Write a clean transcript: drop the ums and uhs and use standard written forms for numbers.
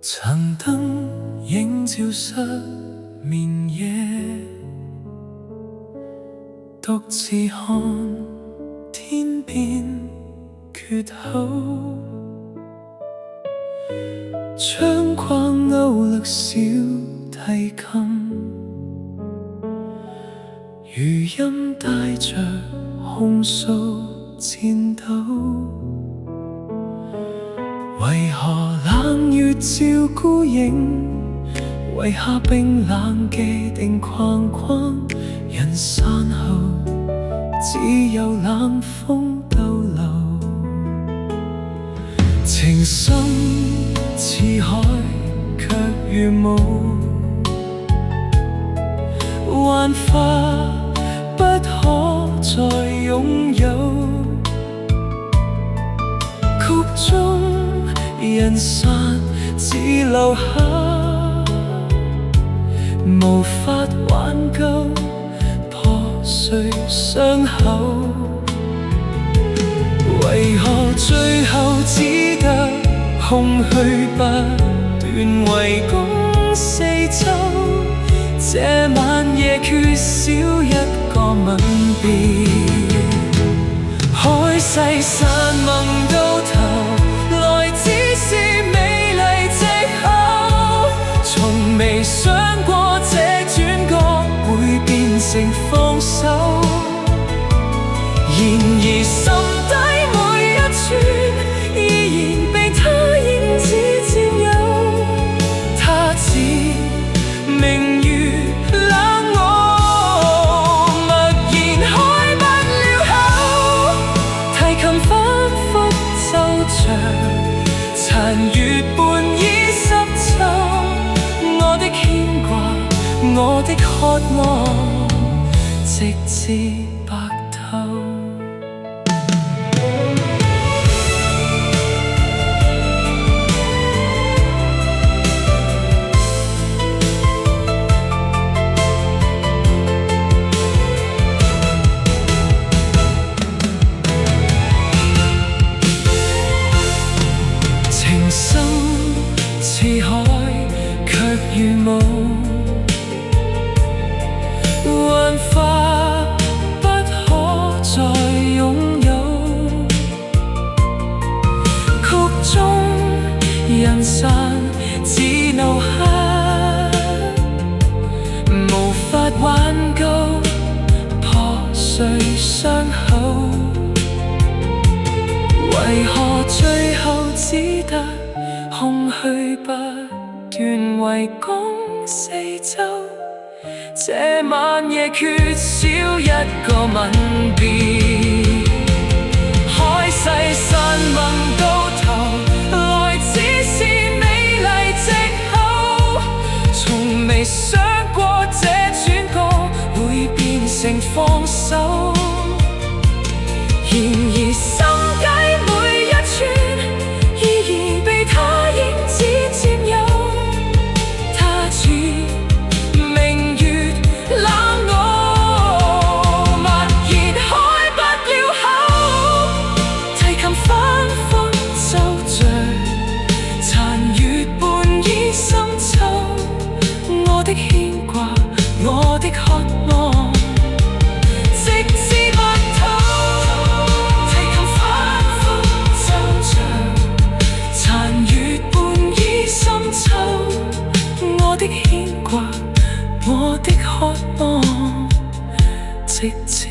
殘燈映照失眠夜，獨自看天邊缺口，窗框勾勒小提琴，餘音帶着控訴顫抖。為何冷月照孤影，遺下冰冷既定框框？人散後，只有冷風逗留。情深似海，卻如霧，幻化不可再擁有。曲終人散，只留下無法挽救破碎傷口。為何最後只得空虛不斷圍攻四周？這晚夜缺少一個吻別，海誓山盟到頭來只是美麗藉口，從未想過這轉角會變成放手。然而心底每一寸依然被他影子佔有，他似明月冷我，默然開不了口。提琴反覆奏着，殘月半已濕透。我的牽掛，我的渴望，直至白頭。情深似海，卻如霧，幻化不可再擁有。曲終人散，只留下無法挽救破碎傷口。為何最後只得空虛不斷圍攻四周？這晚夜缺少一個吻別，海誓山盟到頭來只是美麗藉口。從未想過這轉角會變成放手。然而心底每一寸依然被他影子佔有，他似明月冷我，默然開不了口。提琴反覆奏着，殘月半已深秋。我的牽掛，我的渴望，直至白頭。我的牽掛，我的渴望，直至